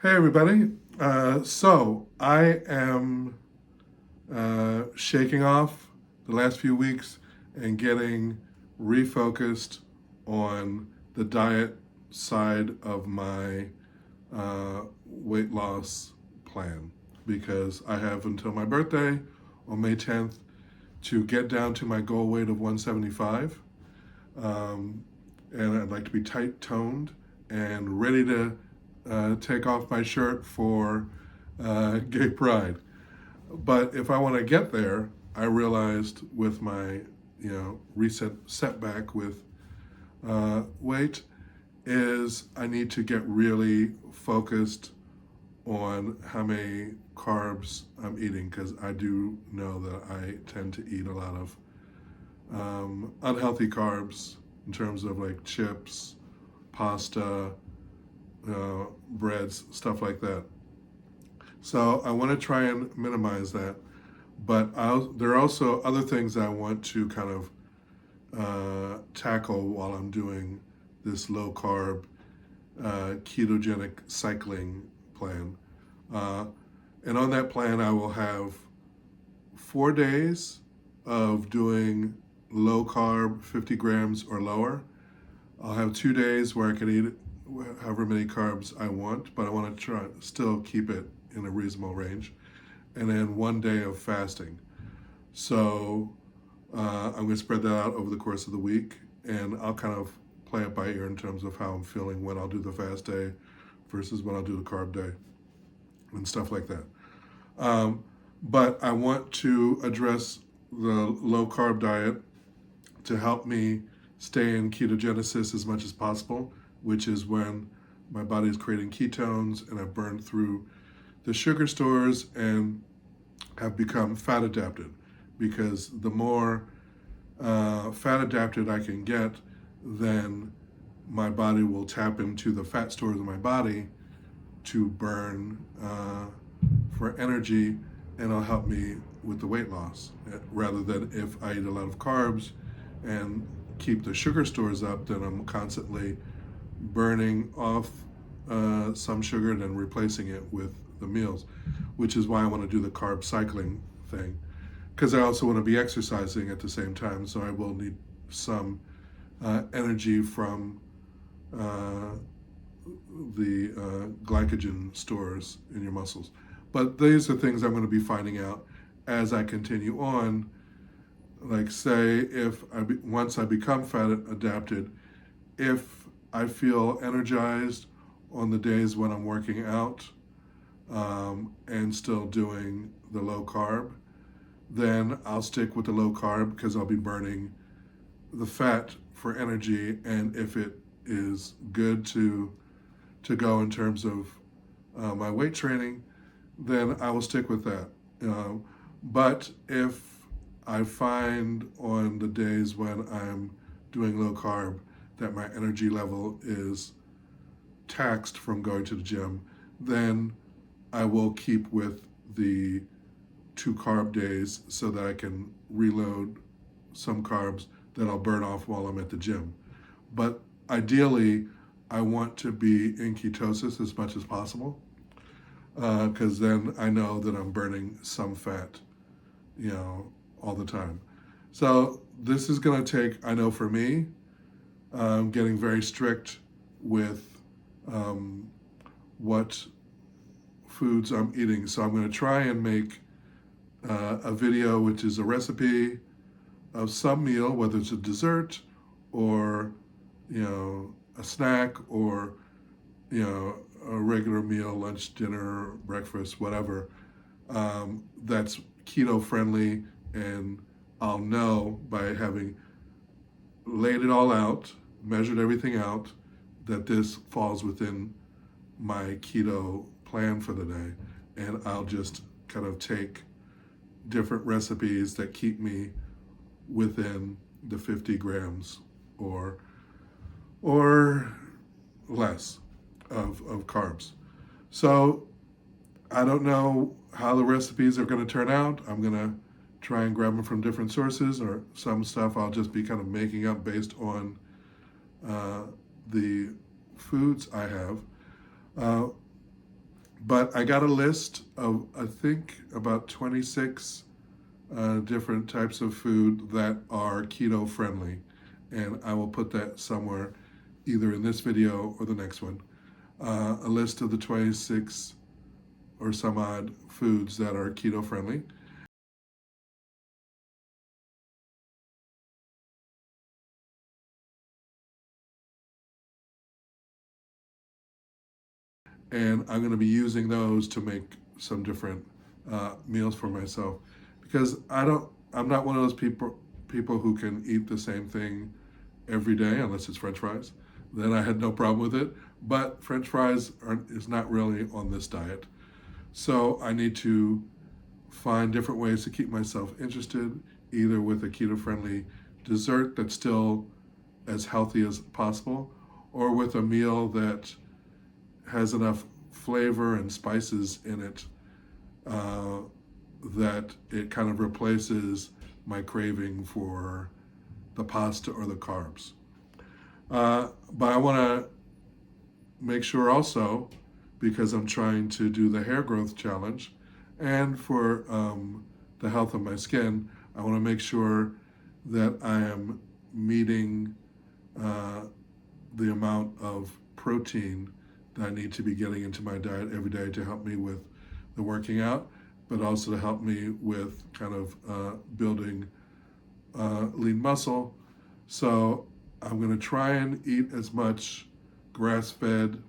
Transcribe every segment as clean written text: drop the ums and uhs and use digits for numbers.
Hey everybody. So I am shaking off the last few weeks and getting refocused on the diet side of my weight loss plan because I have until my birthday on May 10th to get down to my goal weight of 175. Um, and I'd like to be tight toned and ready to take off my shirt for gay pride. But if I want to get there, I realized with my recent setback with weight is I need to get really focused on how many carbs I'm eating because I do know that I tend to eat a lot of unhealthy carbs in terms of like chips, pasta, breads, stuff like that. So I want to try and minimize that. But there are also other things I want to kind of tackle while I'm doing this low carb ketogenic cycling plan. Uh, and on that plan, I will have 4 days of doing low carb, 50 grams or lower. I'll have 2 days where I can eat however many carbs I want, but I want to try still keep it in a reasonable range. And then 1 day of fasting. So I'm going to spread that out over the course of the week, and I'll kind of play it by ear in terms of how I'm feeling when I'll do the fast day versus when I'll do the carb day and stuff like that. Um, but I want to address the low carb diet to help me stay in ketogenesis as much as possible, which is when my body is creating ketones and I've burned through the sugar stores and have become fat adapted. Because the more fat adapted I can get, then my body will tap into the fat stores of my body to burn for energy, and it'll help me with the weight loss. Rather than if I eat a lot of carbs and keep the sugar stores up, then I'm constantly burning off some sugar and then replacing it with the meals, which is why I want to do the carb cycling thing. Because I also want to be exercising at the same time, so I will need some energy from uh, the glycogen stores in your muscles. But these are things I'm going to be finding out as I continue on. Like, say, if once I become fat adapted, if I feel energized on the days when I'm working out and still doing the low carb, then I'll stick with the low carb because I'll be burning the fat for energy. And if it is good to go in terms of my weight training, then I will stick with that. But if I find on the days when I'm doing low carb that my energy level is taxed from going to the gym, then I will keep with the 2 carb days so that I can reload some carbs that I'll burn off while I'm at the gym. But ideally, I want to be in ketosis as much as possible because then I know that I'm burning some fat, all the time. So this is going to take, I know for me, getting very strict with what foods I'm eating. So I'm going to try and make a video which is a recipe of some meal, whether it's a dessert or a snack or a regular meal, lunch, dinner, breakfast, whatever, that's keto friendly, and I'll know by having laid it all out, measured everything out, that this falls within my keto plan for the day, and I'll just kind of take different recipes that keep me within the 50 grams or less of carbs. So I don't know how the recipes are going to turn out. I'm going to try and grab them from different sources, or some stuff I'll just be kind of making up based on the foods I have. Uh, But I got a list of, I think, about 26 different types of food that are keto friendly. And I will put that somewhere, either in this video or the next one. A list of the 26 or some odd foods that are keto friendly. And I'm going to be using those to make some different meals for myself, because I'm not one of those people who can eat the same thing every day unless it's French fries. Then I had no problem with it. But French fries is not really on this diet, so I need to find different ways to keep myself interested, either with a keto-friendly dessert that's still as healthy as possible, or with a meal that has enough flavor and spices in it uh, that it kind of replaces my craving for the pasta or the carbs. But I want to make sure also, because I'm trying to do the hair growth challenge, and for the health of my skin, I want to make sure that I am meeting uh, the amount of protein that I need to be getting into my diet every day to help me with the working out, but also to help me with kind of building lean muscle. So I'm going to try and eat as much grass-fed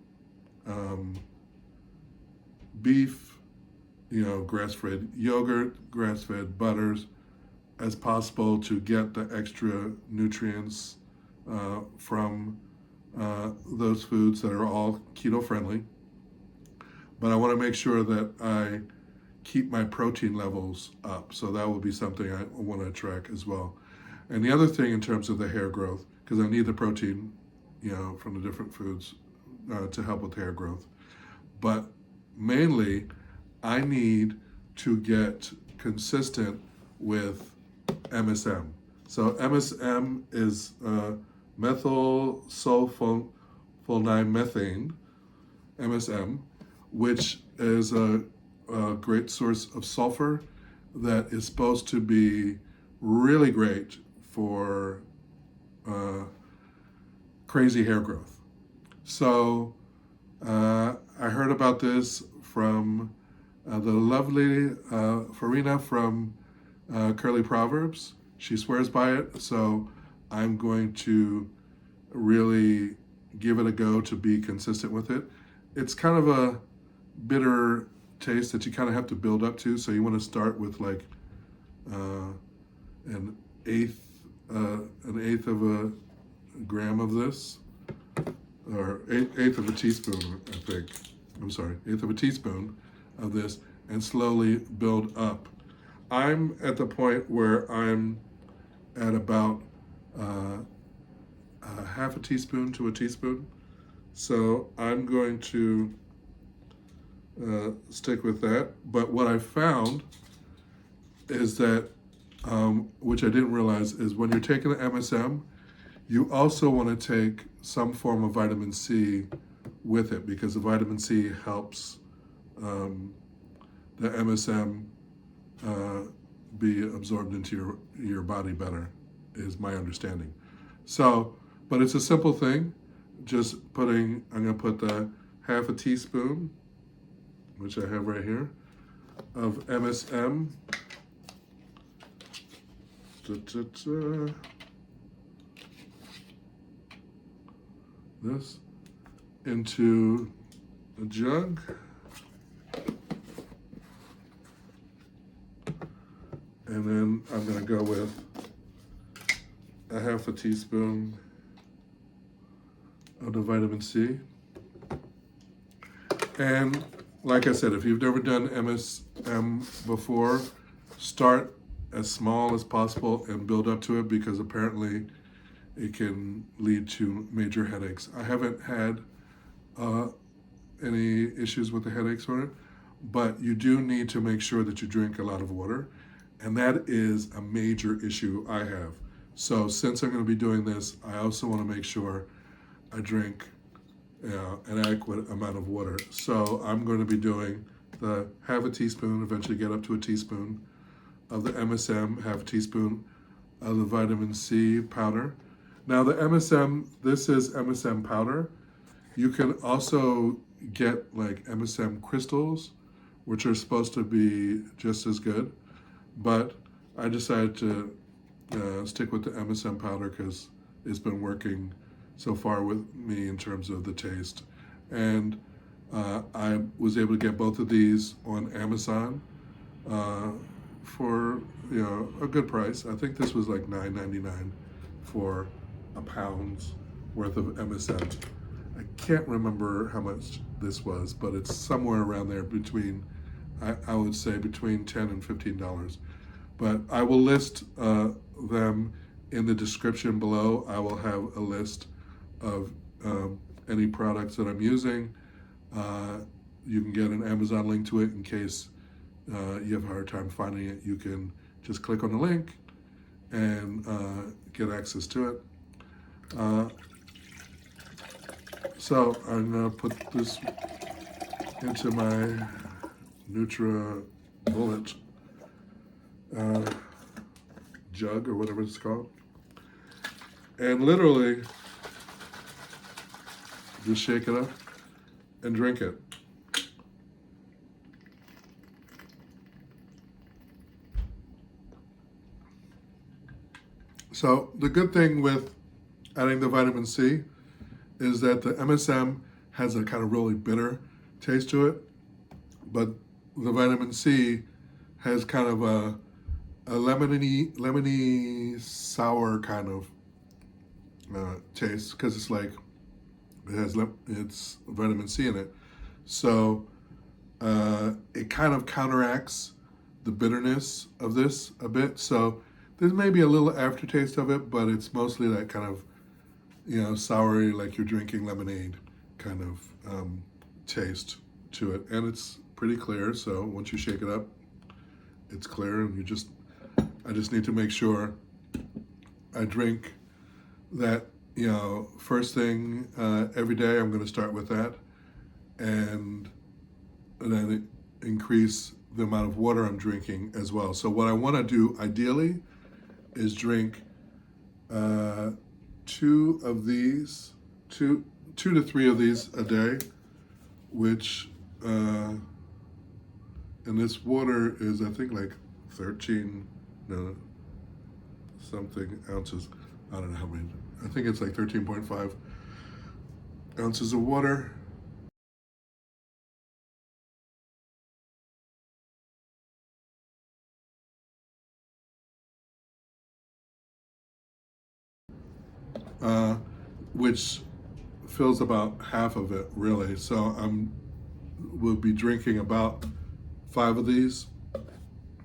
um, beef, grass-fed yogurt, grass-fed butters as possible to get the extra nutrients from those foods that are all keto friendly. But I want to make sure that I keep my protein levels up. So that will be something I want to track as well. And the other thing in terms of the hair growth, because I need the protein, from the different foods to help with hair growth. But mainly, I need to get consistent with MSM. So MSM is methyl sulfonylmethane, MSM, which is a great source of sulfur that is supposed to be really great for crazy hair growth. So I heard about this from the lovely Farina from Curly Proverbs. She swears by it, so I'm going to really give it a go to be consistent with it. It's kind of a bitter taste that you kind of have to build up to, so you want to start with like uh, an eighth of a gram of this, or eighth of a teaspoon, I think. I'm sorry, eighth of a teaspoon of this, and slowly build up. I'm at the point where I'm at about half a teaspoon to a teaspoon. So I'm going to stick with that. But what I found is that, which I didn't realize, is when you're taking the MSM, you also want to take some form of vitamin C with it, because the vitamin C helps the MSM be absorbed into your body better, is my understanding. So, but it's a simple thing. I'm going to put the half a teaspoon, which I have right here, of MSM. This into a jug. And then I'm going to go with a half a teaspoon of the vitamin C. And like I said, if you've never done MSM before, start as small as possible and build up to it, because apparently it can lead to major headaches. I haven't had any issues with the headaches from it, but you do need to make sure that you drink a lot of water. And that is a major issue I have. So since I'm going to be doing this, I also want to make sure I drink an adequate amount of water. So I'm going to be doing the half a teaspoon, eventually get up to a teaspoon of the MSM, half a teaspoon of the vitamin C powder. Now the MSM, this is MSM powder. You can also get like MSM crystals, which are supposed to be just as good, but I decided to stick with the MSM powder because it's been working so far with me in terms of the taste. And I was able to get both of these on Amazon for a good price. I think this was like $9.99 for a pound's worth of MSM. I can't remember how much this was, but it's somewhere around there between, I would say between $10 and $15. But I will list them in the description below. I will have a list of any products that I'm using. You can get an Amazon link to it in case you have a hard time finding it. You can just click on the link and get access to it. So I'm going to put this into my NutriBullet jug or whatever it's called. And literally just shake it up and drink it. So the good thing with adding the vitamin C is that the MSM has a kind of really bitter taste to it, but the vitamin C has kind of a lemony sour kind of taste because it's like it's vitamin C in it, so it kind of counteracts the bitterness of this a bit. So there's maybe a little aftertaste of it, but it's mostly that kind of soury, like you're drinking lemonade kind of taste to it, and it's pretty clear. So once you shake it up, it's clear, and I just need to make sure I drink that, first thing every day. I'm going to start with that, and then increase the amount of water I'm drinking as well. So what I want to do ideally is drink two to three of these a day, which and this water is, I think, like 13 something ounces. I don't know how many. I think it's like 13.5 ounces of water. Which fills about half of it, really. So will be drinking about 5 of these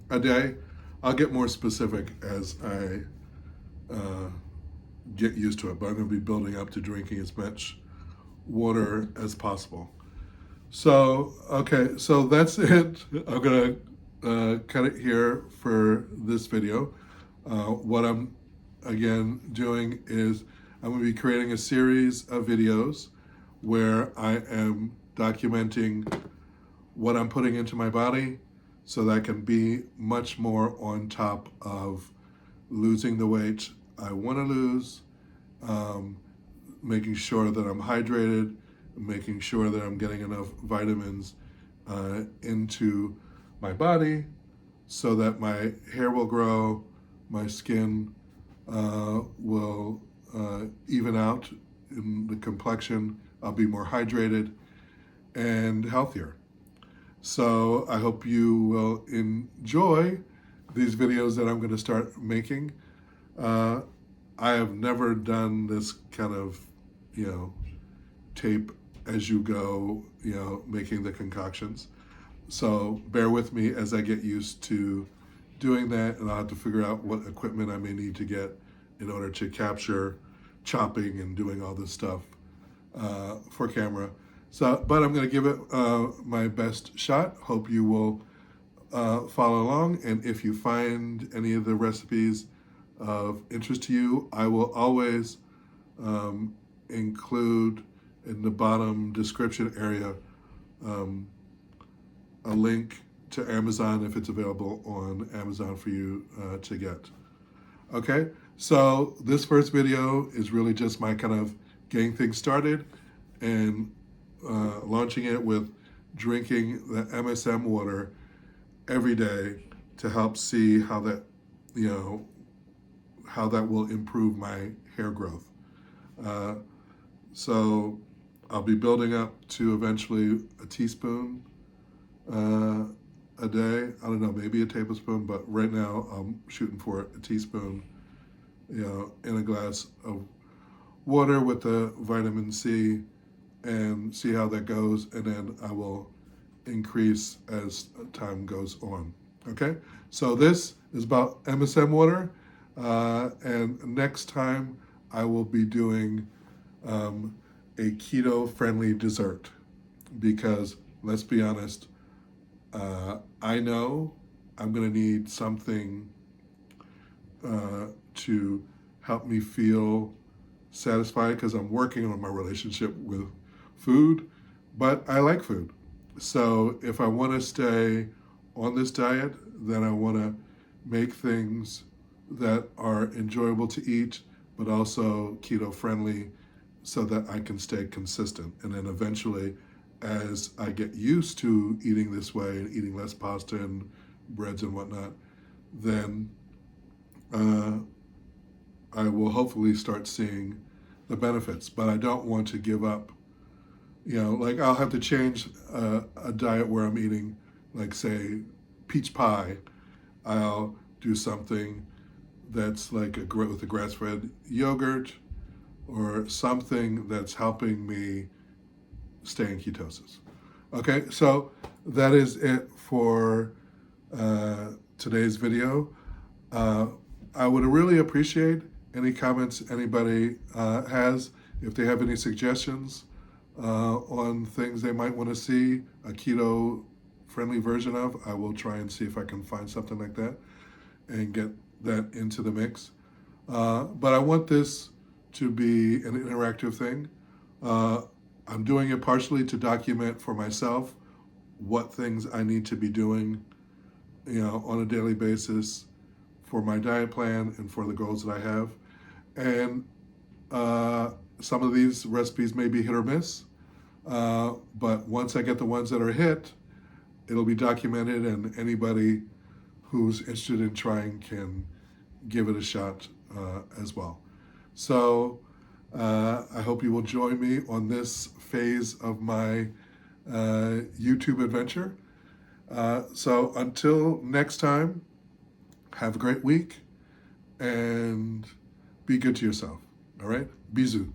a day. I'll get more specific as I get used to it, but I'm going to be building up to drinking as much water as possible. So, okay, so that's it. I'm going to cut it here for this video. What I'm, again, doing is I'm going to be creating a series of videos where I am documenting what I'm putting into my body so that I can be much more on top of losing the weight I want to lose, making sure that I'm hydrated, making sure that I'm getting enough vitamins into my body so that my hair will grow, my skin will even out in the complexion. I'll be more hydrated and healthier. So I hope you will enjoy these videos that I'm going to start making. I have never done this kind of, tape as you go, making the concoctions. So bear with me as I get used to doing that, and I'll have to figure out what equipment I may need to get in order to capture chopping and doing all this stuff for camera. So, but I'm going to give it my best shot. Hope you will follow along, and if you find any of the recipes of interest to you, I will always include in the bottom description area a link to Amazon if it's available on Amazon for you to get. Okay, so this first video is really just my kind of getting things started and launching it with drinking the MSM water every day to help see how that, how that will improve my hair growth. So I'll be building up to eventually a teaspoon a day. I don't know, maybe a tablespoon, but right now I'm shooting for a teaspoon, in a glass of water with the vitamin C, and see how that goes, and then I will increase as time goes on. Okay, so this is about MSM water, and next time I will be doing a keto-friendly dessert, because let's be honest, I know I'm going to need something to help me feel satisfied, because I'm working on my relationship with food, but I like food. So if I want to stay on this diet, then I want to make things that are enjoyable to eat, but also keto friendly, so that I can stay consistent. And then eventually, as I get used to eating this way and eating less pasta and breads and whatnot, then I will hopefully start seeing the benefits. But I don't want to give up. Like I'll have to change a diet where I'm eating, like say, peach pie. I'll do something that's like with a grass-fed yogurt, or something that's helping me stay in ketosis. Okay, so that is it for today's video. I would really appreciate any comments anybody has. If they have any suggestions on things they might want to see a keto-friendly version of, I will try and see if I can find something like that and get that into the mix. But I want this to be an interactive thing. I'm doing it partially to document for myself what things I need to be doing, on a daily basis for my diet plan and for the goals that I have. And some of these recipes may be hit or miss, but once I get the ones that are hit, it'll be documented, and anybody who's interested in trying can give it a shot as well. So I hope you will join me on this phase of my YouTube adventure. So until next time, have a great week and be good to yourself. All right? Bisous.